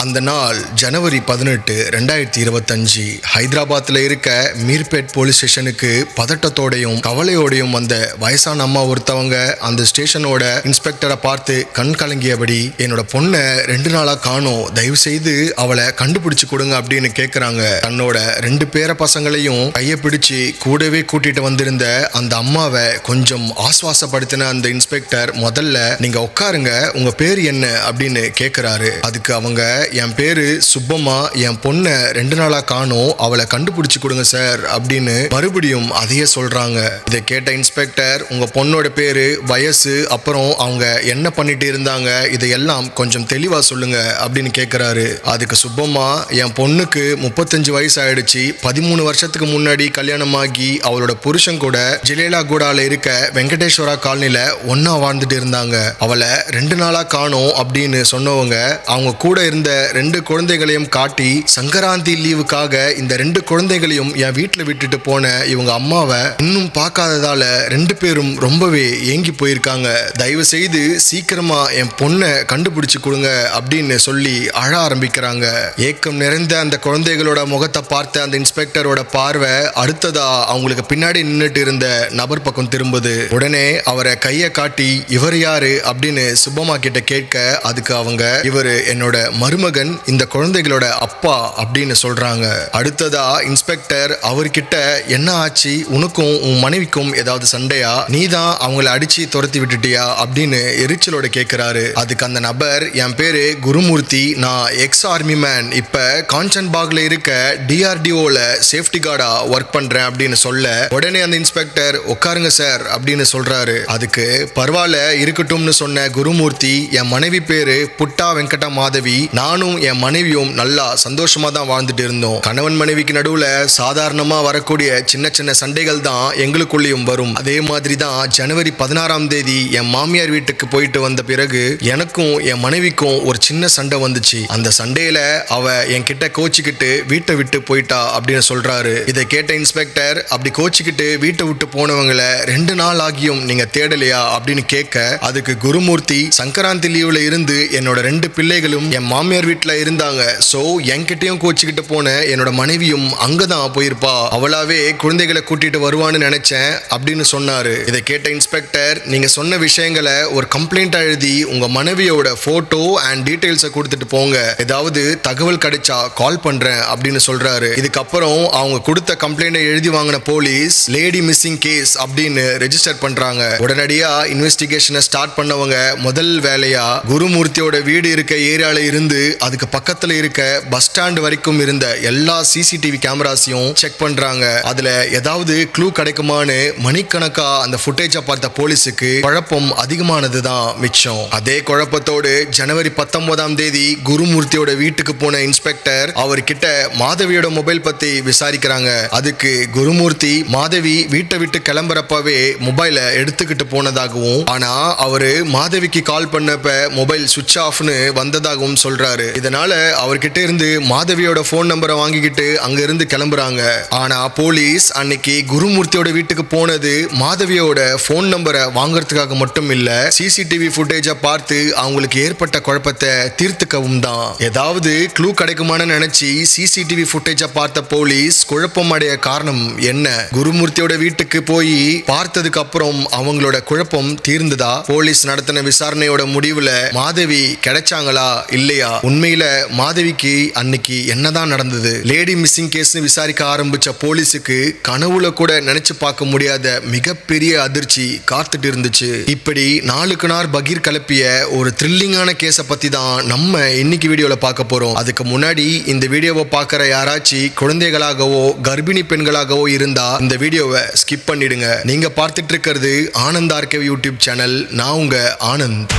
அந்த நாள் ஜனவரி 18, 2025 ஹைதராபாத்தில் இருக்க மீர்பேட் போலீஸ் ஸ்டேஷனுக்கு பதட்டத்தோடையும் கவலையோடையும் வந்த வயசான அம்மா ஒருத்தவங்க அந்த ஸ்டேஷனோட இன்ஸ்பெக்டரை பார்த்து கண் கலங்கியபடி, என்னோட பொண்ணை 2 நாளா காணோம், தயவு செய்து அவளை கண்டுபிடிச்சு கொடுங்க அப்படின்னு கேட்குறாங்க. தன்னோட 2 பேர பசங்களையும் கையை பிடிச்சு கூடவே கூட்டிட்டு வந்திருந்த அந்த அம்மாவை கொஞ்சம் ஆஸ்வாசப்படுத்தின அந்த இன்ஸ்பெக்டர், முதல்ல நீங்க உட்காருங்க, உங்க பேர் என்ன அப்படின்னு கேட்கிறாரு. அதுக்கு அவங்க, என் பேரு சுப்பம்மா, என் பொண்ணை 2 நாளா காணோம், அவளை கண்டுபிடிச்சு கொடுங்க சார் அப்படின்னு மறுபடியும் அதையே சொல்றாங்க. இதை கேட்ட இன்ஸ்பெக்டர், உங்க பொண்ணோட பேரு, வயசு, அப்புறம் அவங்க என்ன பண்ணிட்டு இருந்தாங்க, இதையெல்லாம் கொஞ்சம் தெளிவா சொல்லுங்க அப்படின்னு கேட்கிறாரு. அதுக்கு சுப்பம்மா, என் பொண்ணுக்கு 35 வயசு ஆயிடுச்சு, 13 வருஷத்துக்கு முன்னாடி கல்யாணமாகி அவளோட புருஷன் கூட ஜிலேலா கூடால இருக்க வெங்கடேஸ்வரா காலனில ஒன்னா வாழ்ந்துட்டு இருந்தாங்க. அவளை 2 நாளா காணோம் அப்படின்னு சொன்னவங்க அவங்க கூட இருந்த 2 குழந்தைகளையும் காட்டி, சங்கராந்தி லீவுக்காக இந்த 2 குழந்தைகளையும் என் வீட்டுல விட்டுட்டு போன இவங்க அம்மாவை இன்னும் பார்க்காததால 2 பேரும் ரொம்பவே ஏங்கி போயிருக்காங்க, தயவு செய்து சீக்கிரமா என் பொண்ணை கண்டுபிடிச்சு கொடுங்க அப்படின்னு சொல்லி அழ ஆரம்பிக்கிறாங்க. ஏக்கம் நிறைந்த அந்த குழந்தைகளோட முகத்தை பார்த்த அந்த இன்ஸ்பெக்டரோட பார்வை அடுத்ததா அவங்களுக்கு பின்னாடி நின்றுட்டு இருந்த நபர் பக்கம் திரும்புது. உடனே அவரை கையை காட்டி, இவர் யாரு அப்படின்னு சுப்பம்மா கிட்ட கேட்க, அதுக்கு அவங்க, இவரு என்னோட மருமகன், இந்த குழந்தைகளோட அப்பா அப்படின்னு சொல்றாங்க. அடுத்ததா இன்ஸ்பெக்டர் அவர்கிட்ட, என்ன ஆச்சு, உனக்கும் உன் மனைவிக்கும் ஏதாவது சண்டையா, நீதான் அவங்கள அடிச்சு துரத்தி விட்டுட்டியா அப்படின்னு எரிச்சலோட கேட்கிறாரு. அதுக்கு அந்த நபர், என் பேரு குருமூர்த்தி, நான் எக்ஸ் ஆர்மி மேன், இப்ப காஞ்சன்பாக்ல இருக்க DRDOல சேஃப்டி கார்டா ஒர்க் பண்றேன் அப்படின்னு சொல்ல, உடனே அந்த இன்ஸ்பெக்டர், உட்காருங்க சார் அப்படின்னு சொல்றாரு. அதுக்கு, பரவாயில்ல இருக்கட்டும்னு சொன்ன குருமூர்த்தி, என் மனைவி பேரு புட்டா வெங்கடா மாதவி, நானும் என் மனைவியும் நல்லா சந்தோஷமா தான் வாழ்ந்துட்டு இருந்தோம். கணவன் மனைவிக்கு நடுவுல சாதாரணமா வரக்கூடிய சின்ன சின்ன சண்டைகள் தான் எங்களுக்குள்ளேயும் வரும். அதே மாதிரி தான் ஜனவரி 16ஆம் தேதி என் மாமியார் வீட்டுக்கு போயிட்டு வந்த பிறகு எனக்கும் என் மனைவிக்கும் ஒரு சின்ன சண்டை வந்துச்சு. அந்த சண்டையில அவ என்கிட்ட கோச்சிக்கிட்டு வீட்டை விட்டு போயிட்டா அப்படின்னு சொல்றாரு. இதை கேட்ட இன்ஸ்பெக்டர், அப்படி கோச்சிக்கிட்டு வீட்டை விட்டு போனவங்களை 2 நாள் ஆகியும் நீங்க தேடலையா அப்படின்னு கேட்க, அதுக்கு குருமூர்த்தி, சங்கராந்தி லீவ்ல இருந்து என்னோட 2 பிள்ளைகளும் என் மாமியார் வீட்டுல இருந்தாங்க, சோ என்கிட்டயும் கோச்சிக்கிட்டு போன என்னோட மனைவியும் அங்கதான் போயிருப்பா, அவளாவே குழந்தைகளை கூட்டிட்டு வருவான்னு நினைச்சேன் அப்படின்னு சொன்னாரு. இதை கேட்ட இன்ஸ்பெக்டர், நீங்க சொன்ன விஷயங்களை ஒரு கம்ப்ளைண்டா எழுதி உங்க மனைவியோட போட்டோ அண்ட் டீடைல்ஸை கொடுத்துட்டு போங்க, ஏதாவது தகவல் கிடைச்சா கால் பண்றேன் அப்படின்னு சொல்றாரு. இதுக்கப்புறம் அவங்க கொடுத்த கம்ப்ளைண்டை எழுதி வாங்கின போலீஸ் லேடி மிஸ்ஸிங் கேஸ் அப்படின்னு ரெஜிஸ்டர் பண்றாங்க. உடனடியா இன்வெஸ்டிகேஷனை ஸ்டார்ட் பண்ணவங்க முதல் வேலையா குருமூர்த்தியோட வீடு இருக்க ஏரியால இருந்து அதுக்கு பக்கத்துல இருக்க பஸ் ஸ்டாண்ட் வரைக்கும் இருந்த எல்லா CCTV கேமராஸையும் செக் பண்றாங்க. அதுல ஏதாவது க்ளூ கிடைக்குமான்னு மணிக்கணக்கா அந்த ஃபுட்டேஜை பார்த்த போலீஸுக்கு குழப்பம் அதிகமானதுதான் மிச்சம். அதே குழப்பத்தோடு ஜனவரி 19ஆம் தேதி குருமூர்த்தியோட வீட்டுக்கு போன இன்ஸ்பெக்டர் அவர்கிட்ட மாதவியோட மொபைல் பத்தி விசாரிக்கிறாங்க. அதுக்கு குருமூர்த்தி, மாதவி வீட்டை விட்டு கிளம்புறப்பவே மொபைலை எடுத்துக்கிட்டு போனதாகவும், ஆனா அவரு மாதவிக்கு கால் பண்ணப்ப மொபைல் சுவிட்ச் ஆஃப்னு வந்ததாகவும் சொல்றாரு. இதனால அவர்கிட்ட இருந்து மாதவியோட போன் நம்பரை வாங்கிக்கிட்டு அங்க இருந்து கிளம்புறாங்க. ஆனா போலீஸ் அன்னைக்கு குருமூர்த்தியோட வீட்டுக்கு போனது மாதவியோட போன் நம்பரை வாங்கறதுக்காக மட்டும் இல்ல, CCTV ஃபுட்டேஜை பார்த்து அவங்களுக்கு ஏற்பட்ட குழப்பத்தை தீர்த்துக்கவும் தான். ஏதாவது க்ளூ கிடைக்குமான்னு நினைச்சு CCTV ஃபுட்டேஜை பார்த்த போலீஸ் குழப்பம் அடைய காரணம் என்ன, குருமூர்த்தியோட வீட்டுக்கு போய் பார்த்ததுக்கு அப்புறம் அவங்களோட குழப்பம் தீர்ந்ததா? போலீஸ் நடத்தின விசாரணையோட முடிவுல மாதவி கிடைச்சாங்களா இல்லையா? உண்மையில மாதவிக்கு அன்னைக்கு என்னதான் நடந்தது? லேடி மிஸ்ஸிங் கேஸ் விசாரிக்க ஆரம்பிச்ச போலீஸுக்கு கனவுல கூட நினைச்சு பார்க்க முடியாத மிகப்பெரிய அதிர்ச்சி காத்துட்டு இருந்துச்சு. இப்படி நாளுக்கு நாள் பகீர் கலப்பிய ஒரு த்ரில்லிங்கான கேஸை பத்தி தான் நம்ம இன்னைக்கு வீடியோல பார்க்க போறோம். அதுக்கு முன்னாடி இந்த வீடியோவை பார்க்குற யாராச்சும் குழந்தைகளாகவோ கர்ப்பிணி பெண்களாகவோ இருந்தா இந்த வீடியோவை ஸ்கிப் பண்ணிடுங்க. நீங்க பார்த்துட்டு இருக்கிறது ஆனந்த் ஆர்கேவ் யூடியூப் சேனல். நான் உங்க ஆனந்த்.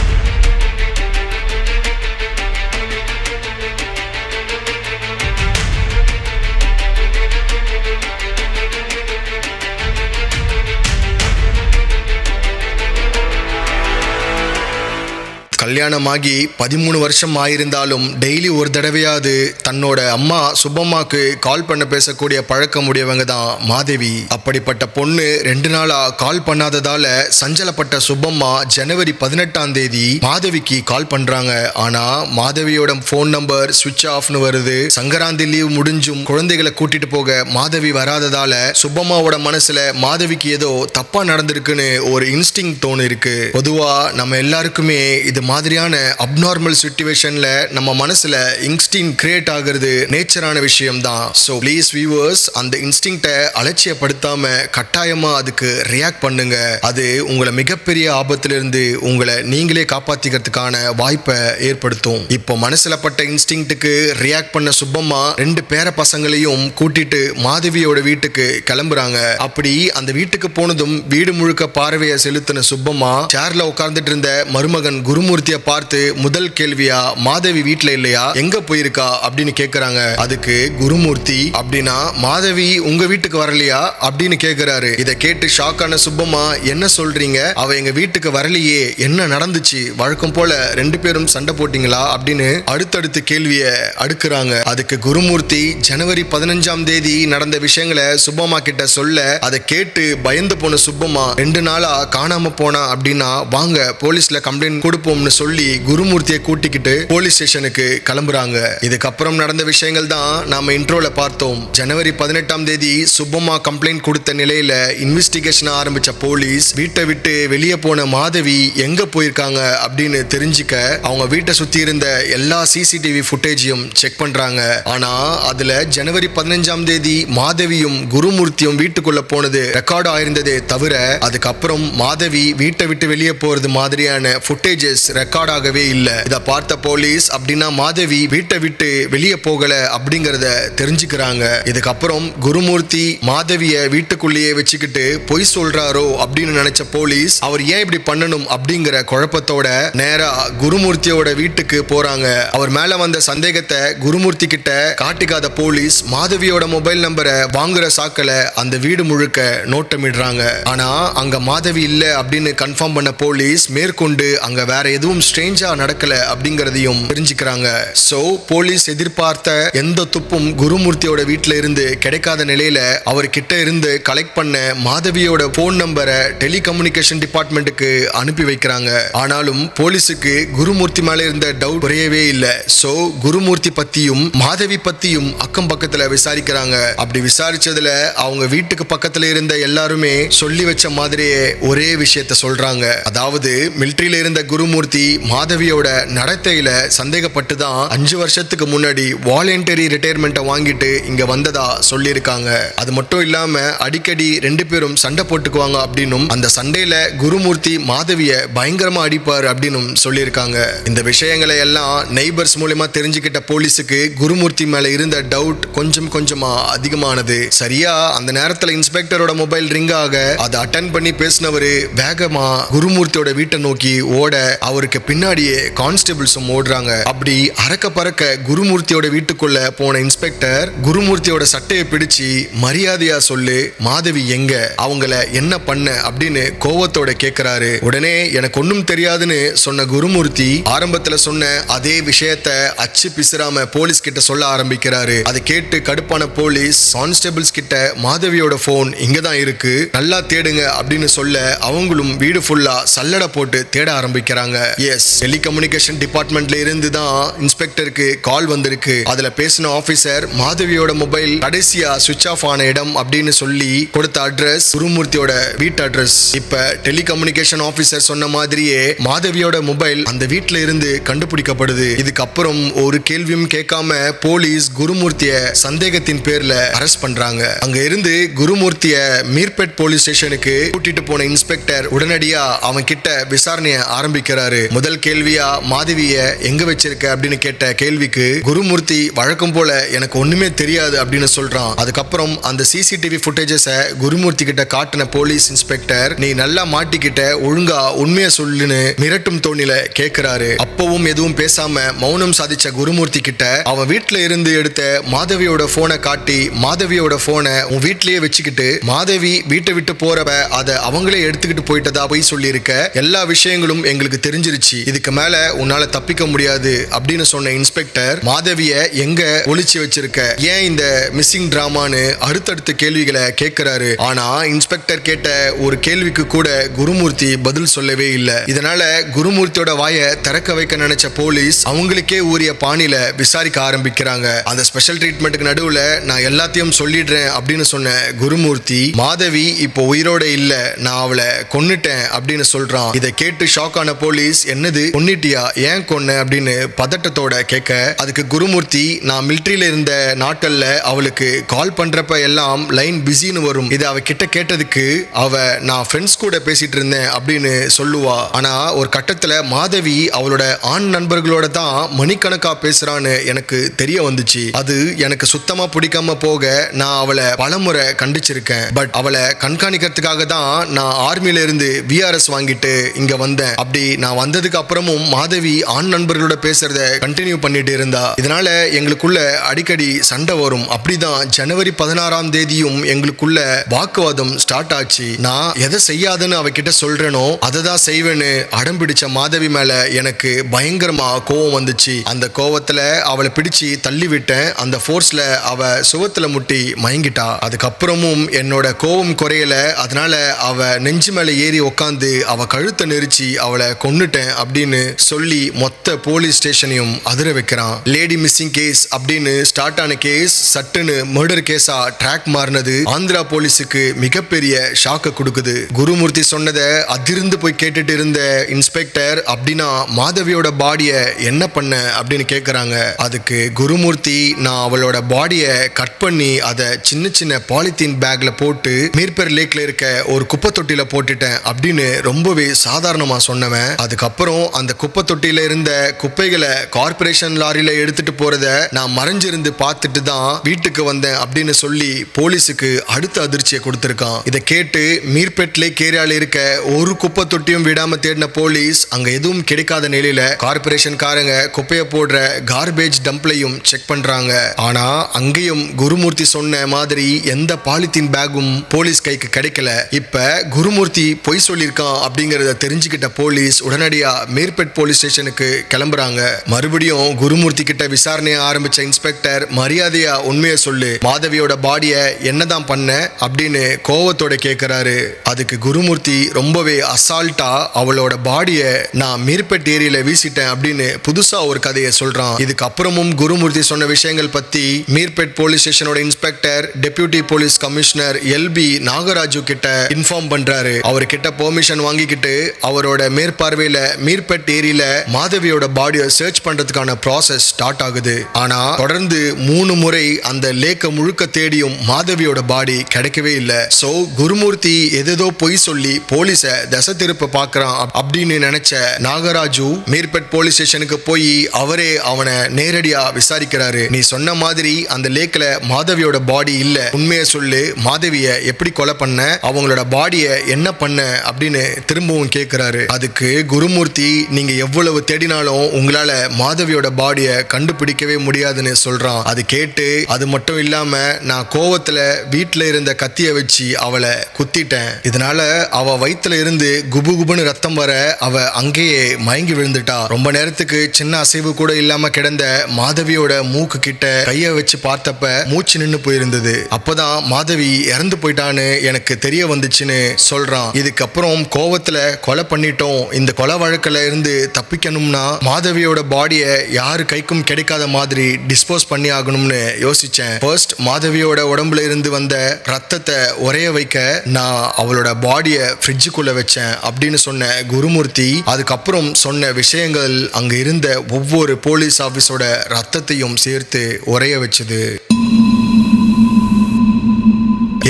கல்யாணமாகி 13 வருஷம் ஆயிருந்தாலும் டெய்லி ஒரு தடவையாவது தன்னோட அம்மா சுப்பம்மாக்கு கால் பண்ண பேசக்கூடிய பழக்கம் உடையவங்க தான் மாதவி. அப்படிப்பட்ட பொண்ணு 2 நாளா கால் பண்ணாததால சஞ்சலப்பட்ட சுப்பம்மா ஜனவரி 18ஆம் தேதி மாதவிக்கு கால் பண்றாங்க. ஆனா மாதவியோட போன் நம்பர் சுவிட்ச் ஆஃப்னு வருது. சங்கராந்தி லீவ் முடிஞ்சும் குழந்தைகளை கூட்டிட்டு போக மாதவி வராததால சுப்பம்மாவோட மனசுல மாதவிக்கு ஏதோ தப்பா நடந்திருக்குன்னு ஒரு இன்ஸ்டிங் தோணு இருக்கு. பொதுவா நம்ம எல்லாருக்குமே இது மாதிரியான அப்நார்மல் சிச்சுவேஷன்ல நம்ம மனசுல இன்ஸ்டிங் கிரியேட் ஆகிறது நேச்சரான விஷயம் தான். சோ ப்ளீஸ் வியூவர்ஸ், அந்த இன்ஸ்டிங்க்ட அலட்சியப்படுத்தாம கட்டாயமா அதுக்கு ரியாக்ட் பண்ணுங்க. அது உங்களை மிகப்பெரிய ஆபத்திலிருந்து உங்களை நீங்களே காப்பாத்திக்கிறதுக்கான வாய்ப்பை ஏற்படுத்தும். இப்போ மனசுல பட்ட இன்ஸ்டிங்க்டுக்கு ரியாக்ட் பண்ண சுப்பம்மா 2 பேர பசங்களையும் கூட்டிட்டு மாதவியோட வீட்டுக்கு கிளம்புறாங்க. அப்படி அந்த வீட்டுக்கு போனதும் வீடு முழுக்க பார்வையை செலுத்தின சுப்பம்மா சேர்ல உட்கார்ந்துட்டு இருந்த மருமகன் குருமூர்த்திய பார்த்து முதல் கேள்வியா மாதவி வீட்டுல இல்லையா, எங்க போயிருக்கா அப்படின்னு கேக்குறாங்க. அதுக்கு குருமூர்த்தி, அப்படின்னா மாதவி உங்க வீட்டுக்கு வரலையா அப்படின்னு கேக்குறாரு. இதை கேட்டு ஷாக்கான சுப்பம்மா, என்ன சொல்றீங்க, அவ எங்க வீட்டுக்கு வரலையே, என்ன நடந்துச்சு, வழக்கம் போல 2 பேரும் சண்டை போட்டீங்களா அப்படின்னு அடுத்தடுத்து கேள்விய அடுக்குறாங்க. அதுக்கு குருமூர்த்தி ஜனவரி 15ஆம் தேதி நடந்த விஷயங்களை சுப்பம்மா கிட்ட சொல்ல அதை கேட்டு பயந்து போன சுப்பம்மா 2 நாளா காணாம போனா அப்படின்னா வாங்க போலீஸ்ல கம்ப்ளைண்ட் கொடுப்போம்னு சொல்லி குருமூர்த்தியை கூட்டிக்கிட்டு போலீஸ் ஸ்டேஷனுக்கு கிளம்புறாங்க. இதுக்கப்புறம் நடந்த விஷயங்கள் தான் நாம இன்ட்ரோல பார்த்தோம். ஜனவரி 18ஆம் தேதி சுப்பம்மா கம்ப்ளைண்ட் கொடுத்த நிலையில இன்வெஸ்டிகேஷன் ஆரம்பிச்ச போலீஸ் வீட்டை விட்டு வெளியே போன மாதவி எங்க போயிருக்காங்க அப்படின்னு தெரிஞ்சுக்க அவங்க வீட்டை சுத்தி இருந்த எல்லா சிசிடிவி ஃபுட்டேஜையும் செக் பண்றாங்க. ஆனா அதுல ஜனவரி 15ஆம் தேதி மாதவியும் குருமூர்த்தியும் வீட்டுக்குள்ள போனது ரெக்கார்ட் ஆயிருந்ததே தவிர அதுக்கப்புறம் மாதவி வீட்டை விட்டு வெளியே போறது மாதிரியான ஃபுட்டேஜஸ் ரெக்கார்ட் ஆகவே இல்லை. இதை பார்த்த போலீஸ் அப்படின்னா மாதவி வீட்டை விட்டு வெளியே போகல அப்படிங்கறத தெரிஞ்சுக்கிறாங்க. இதுக்கப்புறம் குருமூர்த்தி மாதவிய வீட்டுக்குள்ளேயே வச்சுக்கிட்டு பொய் சொல்றாரோ அப்படின்னு நினைச்ச போலீஸ் அவர் ஏன் இப்படி பண்ணணும் அப்படிங்கிற குழப்பத்தோட நேரா குருமூர்த்தியோட வீட்டுக்கு போறாங்க. அவர் மேல வந்த சந்தேகத்தை குருமூர்த்தி கிட்ட காட்டிக்காத போலீஸ் மாதவியோட மொபைல் நம்பரை வாங்குற சாக்கல அந்த வீடு முழுக்க நோட்டமிடுறாங்க. ஆனா அங்க மாதவி இல்ல அப்படின்னு கன்ஃபார்ம் பண்ண போலீஸ் மேற்கொண்டு அங்க வேற எதுவும் ஸ்ட்ரேஞ்சா நடக்கல அப்படிங்கறதையும் தெரிஞ்சுக்கிறாங்க. சோ போலீஸ் எதிர்பார்த்த எந்த துப்பும் குருமூர்த்தியோட வீட்டுல இருந்து கிடைக்காத நிலையில அவர்கிட்ட இருந்து கலெக்ட் பண்ண மாதவியோட போன் நம்பரை டெலிகம்யூனிகேஷன் டிபார்ட்மெண்ட்டுக்கு அனுப்பி வைக்கிறாங்க. ஆனாலும் போலீஸுக்கு குருமூர்த்தி மேல இருந்த டவுட் குறையவே இல்லை. சோ குருமூர்த்தி பத்தியும் மாதவி பத்தியும் அக்கம் பக்கத்துல விசாரிக்கிறாங்க. அப்படி விசாரிச்சதுல அவங்க வீட்டுக்கு பக்கத்துல இருந்த எல்லாருமே சொல்லி வச்ச மாதிரியே ஒரே விஷயத்த சொல்றாங்க. அதாவது மிலிட்டரியில இருந்த குருமூர்த்தி மாதவியோட நடத்தையில சந்தேகப்பட்டு தான் 5 வருஷத்துக்கு முன்னாடி வாலண்டரி ரிட்டையர்மெண்ட்டை வாங்கிட்டு இங்க வந்ததா சொல்லியிருக்காங்க. அது மட்டும் இல்லாம அடிக்கடி 2 பேரும் சண்டை போட்டுக்குவாங்க அப்படின்னும் அந்த சண்டையில குருமூர்த்தி மாதவிய பயங்கரமா அடிப்பார் அப்படின்னும் சொல்லியிருக்காங்க. இந்த விஷயங்களை எல்லாம் நெய்பர்ஸ் மூலமா தெரிஞ்சுக்கிட்ட போலீஸுக்கு குருமூர்த்தி மேல இருந்த டவுட் கொஞ்சம் கொஞ்சமா அதிகமானது. சரியா அந்த நேரத்துல இன்ஸ்பெக்டரோட மொபைல் ரிங் ஆக அதை அட்டெண்ட் பண்ணி பேசினவரு வேகமா குருமூர்த்தியோட வீட்டை நோக்கி ஓட அவருக்கு பின்னாடியே கான்ஸ்டபிள்ஸும் ஓடுறாங்க. அப்படி அறக்க பறக்க குருமூர்த்தியோட வீட்டுக்குள்ள போன இன்ஸ்பெக்டர் குருமூர்த்தியோட சட்டையை பிடிச்சு மரியாதையா சொல்லு, மாதவி எங்க, அவங்கள என்ன பண்ண அப்படின்னு கோவத்தோட கேக்குறாரு. உடனே எனக்கு ஒன்னும் தெரியாதுன்னு சொன்ன குருமூர்த்தி ஆரம்பத்துல சொன்ன அதே விஷயத்த அச்சு பிசுறாம போலீஸ் கிட்ட சொல்ல ஆரம்பிக்கிறாரு. அதை கேட்டு கடுப்பான போலீஸ் கான்ஸ்டபிள்ஸ் கிட்ட மாதவியோட போன் இங்கதான் இருக்கு, நல்லா தேடுங்க அப்படின்னு சொல்ல அவங்களும் வீடு ஃபுல்லா சல்லடை போட்டு தேட ஆரம்பிக்கிறாங்க. எஸ், டெலிகம்யூனிகேஷன் டிபார்ட்மெண்ட்ல இருந்து தான் இன்ஸ்பெக்டருக்கு கால் வந்திருக்கு. அதுல பேசின ஆபீசர் மாதவியோட மொபைல் கடைசியா சுவிட்ச் ஆஃப் ஆன இடம் அப்படின்னு சொல்லி கொடுத்த அட்ரஸ் குருமூர்த்தியோட வீட்டு அட்ரஸ். இப்ப டெலிகம்யூனிகேஷன் ஆபீசர் சொன்ன மாதிரியே மாதவியோட மொபைல் அந்த வீட்டுல இருந்து கண்டுபிடிக்கப்படுது. இதுக்கப்புறம் ஒரு கேள்வியும் கேட்காம போலீஸ் குருமூர்த்திய சந்தேகத்தின் பேர்ல அரெஸ்ட் பண்றாங்க. அங்க இருந்து குருமூர்த்திய மீர்பேட் போலீஸ் ஸ்டேஷனுக்கு கூட்டிட்டு போன இன்ஸ்பெக்டர் உடனடியா அவன் கிட்ட விசாரணைய ஆரம்பிக்கிறாரு. முதல் கேள்வியா மாதவிய எங்க வச்சிருக்க அப்படின்னு கேட்ட கேள்விக்கு குருமூர்த்தி வழக்கம் போல எனக்கு ஒண்ணுமே தெரியாது அப்படின்னு சொல்றான். அதுக்கப்புறம் அந்த சிசிடிவி ஃபுட்டேஜஸ குருமூர்த்தி கிட்ட காட்டின போலீஸ் இன்ஸ்பெக்டர் நீ நல்லா மாட்டிக்கிட்ட, ஒழுங்கா உண்மையை சொல்லுன்னு மிரட்டும் தோணில கேட்கிறாரு. அப்பவும் எதுவும் பேசாம மௌனம் சாதிச்ச குருமூர்த்தி கிட்ட அவன் வீட்டுல இருந்து எடுத்த மாதவியோட போனை காட்டி மாதவியோட போனை உன் வீட்லயே வச்சுக்கிட்டு மாதவி வீட்டை விட்டு போறவ அதை அவங்களே எடுத்துக்கிட்டு போயிட்டதா போய் சொல்லியிருக்க, எல்லா விஷயங்களும் எங்களுக்கு தெரிஞ்சிருச்சு தெரிஞ்சிருச்சு, இதுக்கு மேல உன்னால தப்பிக்க முடியாது அப்படின்னு சொன்ன இன்ஸ்பெக்டர் மாதவிய எங்க ஒளிச்சு வச்சிருக்க, ஏன் இந்த மிஸ்ஸிங் டிராமான்னு அடுத்தடுத்த கேள்விகளை கேட்கிறாரு. ஆனா இன்ஸ்பெக்டர் கேட்ட ஒரு கேள்விக்கு கூட குருமூர்த்தி பதில் சொல்லவே இல்லை. இதனால குருமூர்த்தியோட வாயை திறக்க வைக்க நினைச்ச போலீஸ் அவங்களுக்கே உரிய பாணியில விசாரிக்க ஆரம்பிக்கிறாங்க. அந்த ஸ்பெஷல் ட்ரீட்மெண்ட்டுக்கு நடுவுல நான் எல்லாத்தையும் சொல்லிடுறேன் அப்படின்னு சொன்ன குருமூர்த்தி, மாதவி இப்போ உயிரோட இல்ல, நான் அவளை கொன்னுட்டேன் அப்படின்னு சொல்றான். இதை கேட்டு ஷாக் ஆன போலீஸ், என்னது கொன்னிட்டியா, ஏன் கொன்ன அப்படின்னு பதட்டத்தோட கேட்க, அதுக்கு குருமூர்த்தி, நான் மிலிட்டரியில இருந்த நாட்கள்ல அவளுக்கு கால் பண்றப்ப எல்லாம் லைன் பிஸின்னு வரும், இதை அவ கிட்ட கேட்டதுக்கு அவ நான் ஃப்ரெண்ட்ஸ் கூட பேசிட்டு இருந்தேன் அப்படின்னு சொல்லுவா. ஆனா ஒரு கட்டத்துல மாதவி அவளோட ஆண் நண்பர்களோட தான் மணிக்கணக்கா பேசுறான்னு எனக்கு தெரிய வந்துச்சு. அது எனக்கு சுத்தமா பிடிக்காம போக நான் அவளை பலமுறை கண்டிச்சிருக்கேன். பட் அவளை கண்காணிக்கிறதுக்காக தான் நான் ஆர்மியில இருந்து VRS வாங்கிட்டு இங்க வந்தேன். அப்படி நான் வந்ததுக்கு அப்புறமும் மாதவி ஆண் நண்பர்களோட பேசுறத கண்டினியூ பண்ணிட்டு இருந்தா. இதனால எங்களுக்குள்ள அடிக்கடி சண்டை வரும். அப்படிதான் ஜனவரி 16ஆம் தேதியும் எங்களுக்குள்ள வாக்குவாதம் ஸ்டார்ட் ஆச்சு. நான் எதை செய்யாதுன்னு அவகிட்ட சொல்றேனோ அதை தான் செய்வேன்னு அடம்பிடிச்ச மாதவி மேல எனக்கு பயங்கரமா கோவம் வந்துச்சு. அந்த கோவத்துல அவளை பிடிச்சு தள்ளி விட்டேன். அந்த ஃபோர்ஸ்ல அவ சுவத்துல முட்டி மயங்கிட்டா. அதுக்கப்புறமும் என்னோட கோவம் குறையல. அதனால அவ நெஞ்சு மேல ஏறி உக்காந்து அவ கழுத்தை நெரிச்சு அவளை கொன்னுட்டேன் அப்படின்னு சொல்லி மொத்த போலீஸ் ஸ்டேஷனையும் அதிர வைக்கிறான். லேடி மிஸ்ஸிங் கேஸ் அப்படின்னு ஸ்டார்ட் ஆன கேஸ் சட்டுன்னு மர்டர் கேஸா ட்ராக் மாறினது ஆந்திரா போலீஸுக்கு மிகப்பெரிய ஷாக்க கொடுக்குது. குருமூர்த்தி சொன்னதை அதிர்ந்து போய் கேட்டுட்டு இருந்த இன்ஸ்பெக்டர், அப்படின்னா மாதவியோட பாடிய என்ன பண்ண அப்படின்னு கேட்கறாங்க. அதுக்கு குருமூர்த்தி, நான் அவளோட பாடிய கட் பண்ணி அதை சின்ன சின்ன பாலித்தீன் பேக்ல போட்டு மீர்பெர் லேக்ல இருக்க ஒரு குப்பை தொட்டியில போட்டுட்டேன் அப்படின்னு ரொம்பவே சாதாரணமா சொன்னவன், அதுக்கப்புறம் அந்த குப்பை தொட்டியில இருந்த குப்பைகளை கார்பரேஷன் லாரியில எடுத்துட்டு போறத நான் மறைஞ்சிருந்து பார்த்துட்டு தான் வீட்டுக்கு வந்தேன் அப்படின்னு சொல்லி போலீஸுக்கு அடுத்த அதிர்ச்சியை கொடுத்திருக்கான். இதை கேட்டு மீர்பெட் லேக் ஏரியால இருக்க ஒரு குப்பை தொட்டியும் விடாம தேடின போலீஸ் அங்க எதுவும் கிடைக்காத நிலையில கார்பரேஷன் காரங்க குப்பையை போடுற கார்பேஜ் டம்ப்லையும் செக் பண்றாங்க. ஆனா அங்கேயும் குருமூர்த்தி சொன்ன மாதிரி எந்த பாலித்தீன் பேக்கும் போலீஸ் கைக்கு கிடைக்கல. இப்ப குருமூர்த்தி பொய் சொல்லியிருக்கான் அப்படிங்கறத தெரிஞ்சுக்கிட்ட போலீஸ் உடனடியா மீர்பெட் போலீஸ் ஸ்டேஷனுக்கு கிளம்புறாங்க. மறுபடியும் குருமூர்த்தி கிட்ட விசாரணையை ஆரம்பிச்ச இன்ஸ்பெக்டர், மரியாதையா உண்மையை சொல்லு, மாதவியோட பாடிய என்னதான் பண்ண அப்படின்னு கோவத்தோட கேட்கிறாரு. அதுக்கு குருமூர்த்தி ரொம்பவே அசால்ட்டா அவளோட பாடிய நான் மீர்பெட் ஏரியில வீசிட்டேன் அப்படின்னு புதுசா ஒரு கதையை சொல்றான். இதுக்கு அப்புறமும் குருமூர்த்தி சொன்ன விஷயங்கள் பத்தி மீர்பெட் போலீஸ் ஸ்டேஷனோட inspector deputy police commissioner LB Nagaraju கிட்ட இன்ஃபார்ம் பண்றாரு. அவர்கிட்ட பெர்மிஷன் வாங்கிக்கிட்டு அவரோட மேற்பார்வையில மீர்பெட் ஏரியில மாதவியோட பாடியை சர்ச் பண்றதுக்கான ப்ராசஸ் ஸ்டார்ட் ஆகுது. ஆனா தொடர்ந்து 3 முறை அந்த லேக்க முழுக்க தேடியும் மாதவியோட பாடி கிடைக்கவே இல்லை. சோ குருமூர்த்தி ஏதேதோ பொய் சொல்லி போலீஸ தசை திருப்ப பாக்குறான் அப்படின்னு நினைச்ச நாகராஜு மீர்பெட் போலீஸ் ஸ்டேஷனுக்கு போய் அவரே அவனை நேரடியா விசாரிக்கிறாரு. நீ சொன்ன மாதிரி அந்த லேக்ல மாதவியோட பாடி இல்ல, உண்மையை சொல்லு, மாதவிய எப்படி கொலை பண்ண, அவங்களோட பாடிய என்ன பண்ண அப்படின்னு திரும்பவும் கேட்கிறாரு. அதுக்கு குருமூர்த்தி, நீங்க எவ்வளவு தேடினாலும் உங்களால மாதவியோட பாடிய கண்டுபிடிக்கவே முடியாதுன்னு சொல்றான். அது கேட்டு, அது மட்டும் இல்லாம நான் கோவத்துல வீட்டுல இருந்த கத்திய வச்சு அவளை குத்திட்டேன், இதனால அவ வயித்துல இருந்து குபு குபுன்னு ரத்தம் வர அவ அங்கேயே மயங்கி விழுந்துட்டா. ரொம்ப நேரத்துக்கு சின்ன அசைவு கூட இல்லாம கிடந்த மாதவியோட மூக்கு கிட்ட கைய வச்சு பார்த்தப்ப மூச்சு நின்னு போயிருந்தது. அப்பதான் மாதவி இறந்து போயிட்டான்னு எனக்கு தெரிய வந்துச்சுன்னு சொல்றான். இதுக்கப்புறம் கோவத்துல கொலை பண்ணிட்டோம், இந்த கொலை வழக்குல இருந்து தப்பிக்கணும்னா மாதவியோட பாடிய யாரு கைக்கும் கிடைக்காத மாதிரி டிஸ்போஸ் பண்ணி ஆகணும்னு யோசிச்சேன். ஃபர்ஸ்ட் மாதவியோட உடம்புல இருந்து வந்த ரத்தத்தை உறைய வைக்க நான் அவளோட பாடிய ஃப்ரிட்ஜுக்குள்ள வச்சேன் அப்படின்னு சொன்ன குருமூர்த்தி அதுக்கப்புறம் சொன்ன விஷயங்கள் அங்க இருந்த ஒவ்வொரு போலீஸ் ஆபீஸோட ரத்தத்தையும் சேர்த்து உறைய வச்சது.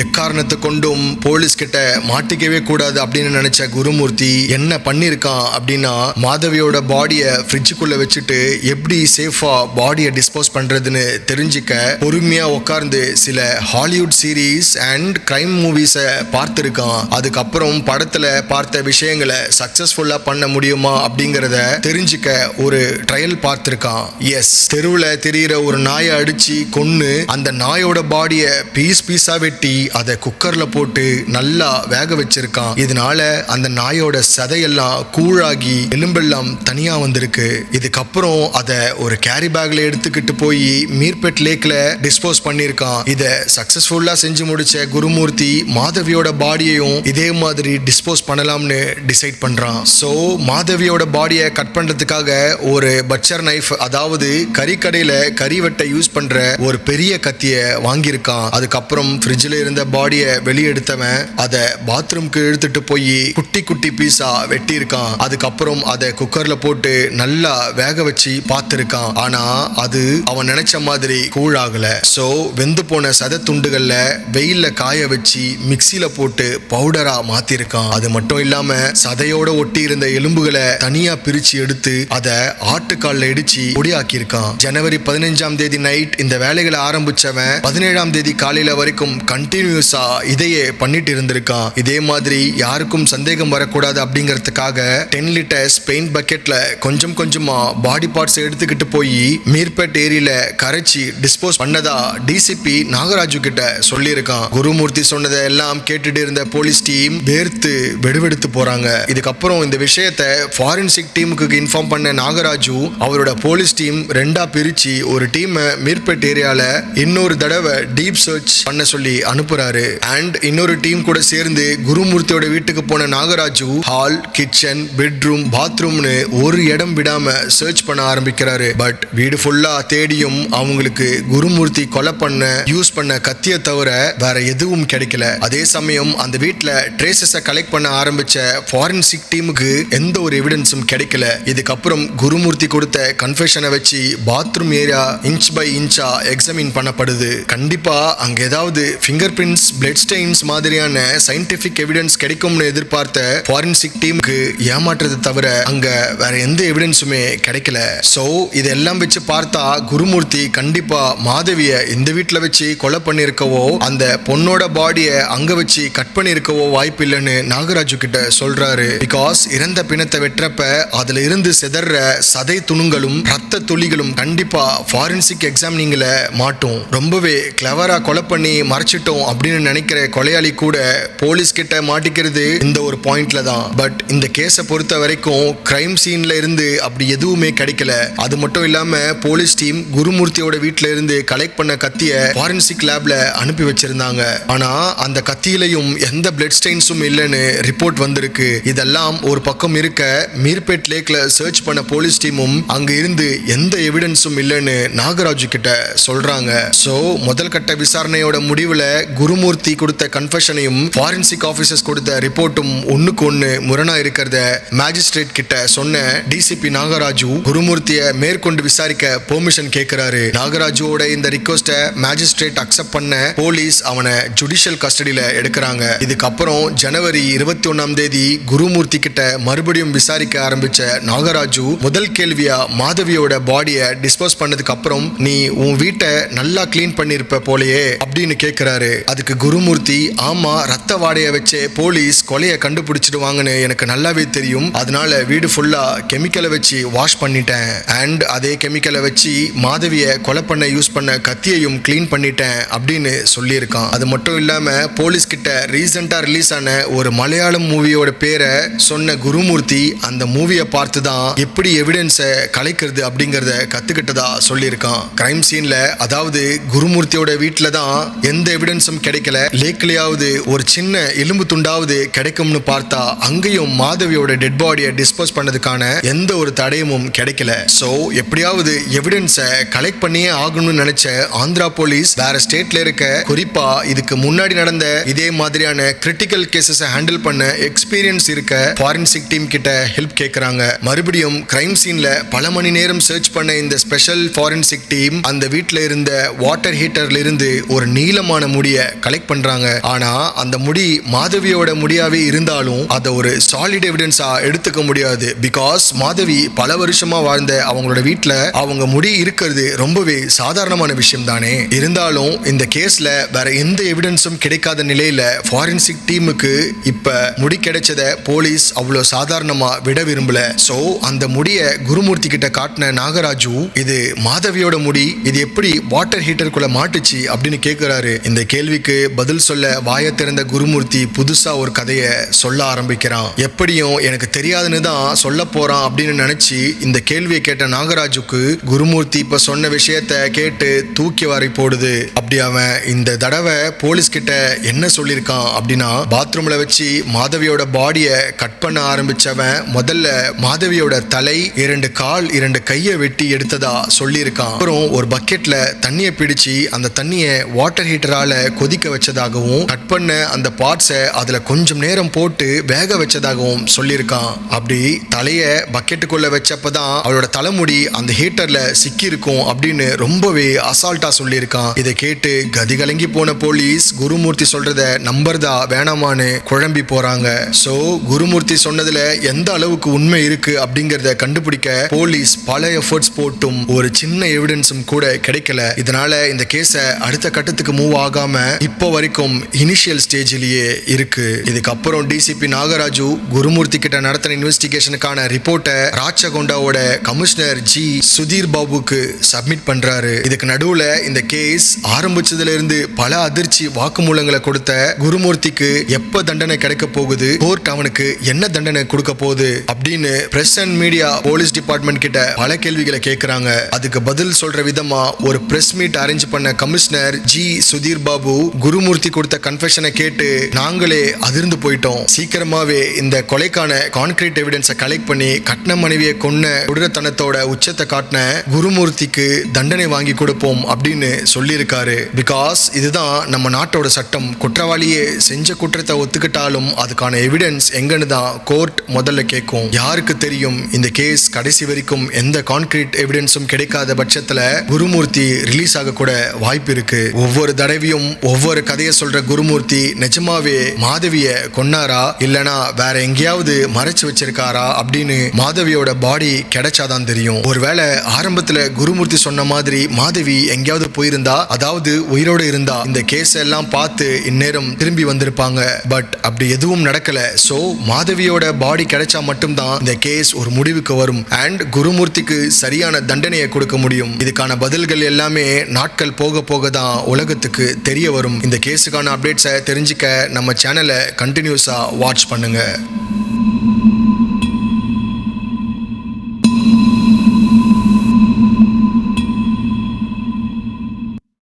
எக்காரணத்தை கொண்டும் போலீஸ் கிட்ட மாட்டிக்கவே கூடாது அப்படின்னு நினைச்ச குருமூர்த்தி என்ன பண்ணிருக்கான் அப்படின்னா, மாதவியோட பாடிய ஃப்ரிட்ஜுக்குள்ள வச்சுட்டு எப்படி சேஃபா பாடியை டிஸ்போஸ் பண்றதுன்னு தெரிஞ்சுக்க பொறுமையா உட்கார்ந்து சில ஹாலிவுட் சீரீஸ் அண்ட் கிரைம் மூவிஸை பார்த்திருக்கான். அதுக்கப்புறம் படத்துல பார்த்த விஷயங்களை சக்சஸ்ஃபுல்லா பண்ண முடியுமா அப்படிங்கறத தெரிஞ்சுக்க ஒரு ட்ரையல் பார்த்திருக்கான். எஸ், தெருவுல தெரியிற ஒரு நாயை அடிச்சு கொன்னு அந்த நாயோட பாடிய பீஸா வெட்டி அதை அதை குக்கர்ல போட்டு நல்லா வேக வச்சிருக்கான். இதனால அந்த நாயோட சதையெல்லாம் கூழாகி எலும்பெல்லாம் தனியா வந்திருக்கு. இதுக்கப்புறம் அதை ஒரு கேரி பேக்ல எடுத்துக்கிட்டு போய் மீர்பெட் லேக்ல டிஸ்போஸ் பண்ணிருக்கான். இதை சக்சஸ்ஃபுல்லா செஞ்சு முடிச்ச குருமூர்த்தி மாதவியோட பாடியையும் இதே மாதிரி டிஸ்போஸ் பண்ணலாம்னு டிசைட் பண்றான். சோ மாதவியோட பாடியை கட் பண்றதுக்காக ஒரு பட்சர் நைஃப், அதாவது கறிக்கடையில கறி வெட்ட யூஸ் பண்ற ஒரு பெரிய கத்திய வாங்கியிருக்கான். அதுக்கப்புறம் ஃப்ரிட்ஜ்ல இருந்த பாடியை வெளியெடுத்தவன் அதை பாத்ரூம்க்கு இழுத்துட்டு போய் குட்டி குட்டி பீஸா வெட்டி இருக்கான். அதுக்கப்புறம் அதை குக்கர்ல போட்டு நல்லா வேக வச்சு பார்த்திருக்கான். ஆனா அது அவன் நினைச்ச மாதிரி கூழாகல. சோ வெந்து போன சத துண்டுகள்ல வெயில்ல காய வச்சு மிக்சியில போட்டு பவுடரா மாத்திருக்கான். அது மட்டும் இல்லாம சதையோட ஒட்டி இருந்த எலும்புகளை தனியா பிரிச்சு எடுத்து அதை ஆட்டுக்கால்ல இடிச்சு பொடியாக்கி இருக்கான். ஜனவரி 15ஆம் தேதி நைட் இந்த வேலைகளை ஆரம்பிச்சவன் 17ஆம் தேதி காலையில வரைக்கும் கண்டினியூஸா இதையே பண்ணிட்டு இருந்திருக்கான். இதே மாதிரி யாருக்கும் சந்தேகம் வரக்கூடாது அப்படிங்கறதுக்காக 10 லிட்டர்ஸ் பெயிண்ட் பக்கெட்ல கொஞ்சம் கொஞ்சமா பாடி பார்ட்ஸ் எடுத்துக்கிட்டு போய் மீர்பெட் ஏரியில கரைச்சி டிஸ்போஸ் பண்ணதா டிசிபி நாகராஜு கிட்ட சொல்லியிருக்கான். குருமூர்த்தி சொன்னதை எல்லாம் கேட்டுட்டு இருந்த போலீஸ் டீம் வேர்த்து வெடுவெடுத்து போறாங்க. இதுக்கப்புறம் இந்த விஷயத்தை ஃபாரன்சிக் டீமுக்கு இன்ஃபார்ம் பண்ண நாகராஜு அவரோட போலீஸ் டீம் ரெண்டா பிரிச்சு ஒரு டீம் மீர்பெட் ஏரியால இன்னொரு தடவை டீப் சர்ச் பண்ண சொல்லி அனுப்புறாரு. அண்ட் இன்னொரு டீம் கூட சேர்ந்து குருமூர்த்தியோட வீட்டுக்கு போன நாகராஜு ஹால், கிச்சன், பெட்ரூம், பாத்ரூம்னு ஒரு இடம் விடாம சர்ச் பண்ண ஆரம்பிக்கிறாரு. பட் வீடு ஃபுல்லா தேடியும் அவங்களுக்கு குருமூர்த்தி கொலை பண்ண யூஸ் பண்ண கத்திய தவிர வேற எதுவும் கிடைக்கல. அதே சமயம் அந்த வீட்டுல ட்ரேசஸை கலெக்ட் பண்ண ஆரம்பிச்ச ஃபாரன்சிக் டீமுக்கு எந்த ஒரு எவிடன்ஸும் கிடைக்கல. இதுக்கப்புறம் குருமூர்த்தி கொடுத்த கன்ஃபெஷனை வச்சு பாத்ரூம் ஏரியா இன்ச் பை இன்ச்சா எக்ஸாமின் பண்ணப்படுது. கண்டிப்பா அங்க ஏதாவது ஃபிங்கர் பிரிண்ட்ஸ், பிளட் ஸ்டெயின்ஸ் மாதிரியான சயின்டிபிக் எவிடன்ஸ் கிடைக்கும்னு எதிர்பார்த்த ஃபாரன்சிக் டீமுக்கு ஏமாற்றத்தை தவிர அங்க வேற எந்த எவிடன்ஸுமே கிடைக்கல. சோ இதெல்லாம் வச்சு பார்த்தா குருமூர்த்தி கண்டிப்பா மாதவிய இந்த வீட்டுல வச்சு கொலை பண்ணிருக்கவோ அந்த பொண்ணோட பாடியை அங்க வச்சு கட் பண்ணிருக்கவோ வாய்ப்பு இல்லைன்னு நாகராஜு கிட்ட சொல்றாரு. பிகாஸ் இறந்த பிணத்தை வெற்றப்ப அதுல இருந்து சிதற சதை துணுங்களும் ரத்த துளிகளும் கண்டிப்பா ஃபாரன்சிக் எக்ஸாமினிங்ல மாட்டும். ரொம்பவே கிளவரா கொலை பண்ணி மறைச்சிட்டோம் அப்படின்னு நினைக்கிற கொலையாளி கூட போலீஸ் கிட்ட மாட்டிக்கிறது இந்த ஒரு பாயிண்ட்ல தான். பட் இந்த கேஸை பொறுத்த வரைக்கும் கிரைம் சீன்ல இருந்து அப்படி எதுவுமே கிடைக்கல. அது மட்டும் இல்லாம போலீஸ் டீம் குருமூர்த்தியோட வீட்டுல இருந்து கலெக்ட் பண்ண கத்திய ஃபாரன்சிக் லேப்ல அனுப்பி வச்சிருந்தாங்க. ஆனா அந்த கத்தியிலையும் எந்த பிளட் ஸ்டெயின்ஸும் இல்லைன்னு ரிப்போர்ட் வந்திருக்கு. இதெல்லாம் ஒரு பக்கம் இருக்க மீர்பெட் லேக்ல சர்ச் பண்ண போலீஸ் டீமும் அங்க இருந்து எந்த எவிடன்ஸும் இல்லைன்னு நாகராஜு கிட்ட சொல்றாங்க. சோ முதல் கட்ட விசாரணையோட முடிவுல குருமூர்த்தி கொடுத்த கன்ஃபெஷனையும் ஃபாரன்சிக் ஆபீசர்ஸ் கொடுத்த ரிப்போர்ட்டும் ஒண்ணுக்கு ஒண்ணு முரணா இருக்கிறத மேஜிஸ்ட்ரேட் கிட்ட சொன்ன டிசிபி நாகராஜு குருமூர்த்தியை மேற்கொண்டு விசாரிக்க பெர்மிஷன் கேட்கிறாரு. நாகராஜுவோட இந்த ரிக்வெஸ்ட மேஜிஸ்ட்ரேட் அக்செப்ட் பண்ண போலீஸ் அவனை ஜுடிஷியல் கஸ்டடியில எடுக்கிறாங்க. இதுக்கப்புறம் ஜனவரி 21ஆம் தேதி குருமூர்த்தி கிட்ட மறுபடியும் விசாரிக்க ஆரம்பிச்ச நாகராஜு முதல் கேள்வியா மாதவியோட பாடியை டிஸ்போஸ் பண்ணதுக்கு அப்புறம் நீ உன் வீட்டை நல்லா கிளீன் பண்ணிருப்ப போலயே அப்படின்னு கேட்கிறாரு. அதுக்கு குருமூர்த்தி ஆமா, ரத்த வாடையை வச்சே போலீஸ் கொலையை கண்டுபிடிச்சிடுவாங்கன்னு எனக்கு நல்லாவே தெரியும். அதனால வீடு ஃபுல்லா கெமிக்கலை வச்சு வாஷ் பண்ணிட்டேன். அண்ட் அதே கெமிக்கலை வச்சு மாதவிய கொலை பண்ண யூஸ் பண்ண கத்தியையும் கிளீன் பண்ணிட்டேன் அப்படின்னு சொல்லியிருக்கான். அது மட்டும் இல்லாம போலீஸ் கிட்ட ரீசெண்டா ரிலீஸ் ஆன ஒரு மலையாளம் மூவியோட பேரை சொன்ன குருமூர்த்தி அந்த மூவியை பார்த்து தான் எப்படி எவிடன்ஸை கலைக்கிறது அப்படிங்கறத கத்துக்கிட்டதா சொல்லியிருக்கான். கிரைம் சீன்ல, அதாவது குருமூர்த்தியோட வீட்டுல தான் எந்த எவிடன்ஸும் கிடைக்கல. லேக்லயாவது ஒரு சின்ன எலும்பு துண்டாவது கிடைக்கும்னு பார்த்தா அங்கேயும் மாதவியோட டெட் பாடியை டிஸ்போஸ் பண்ணதுக்கான எந்த ஒரு தடயமும் கிடைக்கல. சோ எப்படியாவது எவிடன்ஸை கலெக்ட் பண்ணியே ஆகணும்னு நினைச்ச ஆந்திரா போலீஸ் வேற ஸ்டேட்ல இருக்க, குறிப்பா இதுக்கு முன்னாடி நடந்த இதே மாதிரியான கிரிட்டிக்கல் கேசஸை ஹேண்டில் பண்ண எக்ஸ்பீரியன்ஸ் இருக்க ஃபாரன்சிக் டீம் கிட்ட ஹெல்ப் கேட்கறாங்க. மறுபடியும் கிரைம் சீன்ல பல மணி நேரம் சர்ச் பண்ண இந்த ஸ்பெஷல் ஃபாரன்சிக் டீம் அந்த வீட்டுல இருந்த வாட்டர் ஹீட்டர்ல இருந்து ஒரு நீளமான முடிய கலெக்ட் பண்றாங்க. ஆனா அந்த முடி மாதவியோட முடியாவே இருந்தாலும் அதை ஒரு சாலிட் எவிடன்ஸா எடுத்துக்க முடியாது. பிகாஸ் மாதவி பல வருஷமா வாழ்ந்த அவங்களோட வீட்டுல அவங்க முடி இருக்கிறது ரொம்பவே சாதாரணமான விஷயம் தானே. இருந்தாலும் இந்த கேஸ்ல வேற எந்த எவிடன்ஸும் கிடைக்காத நிலையில ஃபாரன்சிக் டீமுக்கு இப்ப முடி கிடைச்சத போலீஸ் அவ்வளவு சாதாரணமா விட விரும்பல. சோ அந்த முடிய குருமூர்த்தி கிட்ட காட்டின நாகராஜு, இது மாதவியோட முடி, இது எப்படி வாட்டர் ஹீட்டருக்குள்ள மாட்டுச்சு அப்படின்னு கேட்கிறாரு. இந்த கேள்விக்கு பதில் சொல்ல வாயை திறந்த குருமூர்த்தி புதுசா ஒரு கதையை சொல்ல ஆரம்பிக்கிறான். எப்படியும் எனக்கு தெரியாதுன்னு தான் சொல்ல போறான் அப்படின்னு நினைச்சு இந்த கேள்வியை கேட்ட நாகராஜுக்கு குருமூர்த்தி இப்ப சொன்ன விஷயத்த கேட்டு தூக்கி வாரி போடுது. அப்படி அவன் இந்த தடவை போலீஸ் கிட்ட என்ன சொல்லியிருக்கான் அப்படின்னா, பாத்ரூம்ல வச்சு மாதவியோட பாடிய கட் பண்ண ஆரம்பிச்சவன் முதல்ல மாதவியோட தலை, 2 கால் 2 கையை வெட்டி எடுத்ததா சொல்லியிருக்கான். அப்புறம் ஒரு பக்கெட்ல தண்ணியை பிடிச்சு அந்த தண்ணியை வாட்டர் ஹீட்டரால கொதிக்க வச்சதாகவும், கட் பண்ண அந்த பார்ட்ஸை அதுல கொஞ்சம் நேரம் போட்டு வேக வச்சதாகவும் சொல்லியிருக்கான். அப்படி தலைய பக்கெட்டுக்குள்ள வச்சப்பதான் அவளோட தலைமுடி அந்த ஹீட்டர்ல சிக்கி இருக்கும் அப்படின்னு ரொம்பவே அசால்ட்டா சொல்லியிருக்கான். இதை கேட்டு கதி கலங்கி போன போலீஸ் குருமூர்த்தி சொல்றத நம்பர்தா வேணாமான்னு குழம்பி போறாங்க. சோ குருமூர்த்தி சொன்னதுல எந்த அளவுக்கு உண்மை இருக்கு அப்படிங்கறத கண்டுபிடிக்க போலீஸ் பல எஃபர்ட்ஸ் போட்டும் ஒரு சின்ன எவிடன்ஸும் கூட கிடைக்கல. இதனால இந்த கேஸ அடுத்த கட்டத்துக்கு மூவ் ஆகாம இப்போ வரைக்கும் இனிஷியல் ஸ்டேஜிலேயே இருக்கு. இதுக்கப்புறம் டிசிபி நாகராஜு குருமூர்த்தி கிட்ட நடத்தின இன்வெஸ்டிகேஷனுக்கான ரிப்போர்ட்டை ராச்சகொண்டாவோட கமிஷனர் ஜி சுதீர் பாபுக்கு சப்மிட் பண்றாரு. இதுக்கு நடுவுல இந்த கேஸ் ஆரம்பிச்சதுல இருந்து பல அதிர்ச்சி வாக்குமூலங்களை கொடுத்த குருமூர்த்திக்கு எப்ப தண்டனை கிடைக்க போகுது, கோர்ட் அவனுக்கு என்ன தண்டனை கொடுக்க போகுது அப்படின்னு press and media police department கிட்ட பல கேள்விகளை கேட்கிறாங்க. அதுக்கு பதில் சொல்ற விதமா ஒரு பிரஸ் மீட் அரேஞ்ச் பண்ண கமிஷனர் ஜி சுதீர் பாபு குருமூர்த்தி கொடுத்த கன்ஃபெஷனை கேட்டு நாங்களே அதிர்ந்து போயிட்டோம். சீக்கிரமாவே இந்த கொலைக்கான கான்கிரீட் எவிடன்ஸை கலெக்ட் பண்ணி கட்ன மனைவியை கொன்ன கொடூரத்தனத்தோட உச்சத்தை காட்டின குருமூர்த்திக்கு தண்டனை வாங்கி கொடுப்போம் அப்படின்னு சொல்லியிருக்காரு. பிகாஸ் இதுதான் நம்ம நாட்டோட சட்டம். குற்றவாளியே செஞ்ச குற்றத்தை ஒத்துக்கிட்டாலும் அதுக்கான எவிடன்ஸ் எங்கன்னு தான் கோர்ட் முதல்ல கேட்கும். யாருக்கு தெரியும், இந்த கேஸ் கடைசி வரைக்கும் எந்த கான்கிரீட் எவிடன்ஸும் கிடைக்காத பட்சத்துல குருமூர்த்தி ரிலீஸ் ஆக கூட வாய்ப்பு இருக்கு. ஒவ்வொரு தடவையும் ஒவ்வொரு கதையை சொல்ற குருமூர்த்தி நிஜமாவே மாதவிய கொன்னாரா இல்லனா வேற எங்கேயாவது மறைச்சு வச்சிருக்காரா அப்படின்னு மாதவியோட பாடி கிடைச்சாதான் தெரியும். ஒருவேளை ஆரம்பத்துல குருமூர்த்தி சொன்ன மாதிரி மாதவி எங்கேயாவது போயிருந்தா, அதாவது உயிரோடு இருந்தா, இந்த கேஸ் எல்லாம் பார்த்து இந்நேரம் திரும்பி வந்திருப்பாங்க. பட் அப்படி எதுவும் நடக்கல. சோ மாதவியோட பாடி கிடைச்சா மட்டும்தான் இந்த கேஸ் ஒரு முடிவுக்கு வரும் அண்ட் குருமூர்த்திக்கு சரியான தண்டனையை கொடுக்க முடியும். இதுக்கான பதில்கள் எல்லாமே நாட்கள் போக போக தான் உலகத்துக்கு தெரிய வரும். இந்த கேஸுக்கான அப்டேட்ஸை தெரிஞ்சுக்க நம்ம சேனலை கண்டினியூஸா வாட்ச் பண்ணுங்க.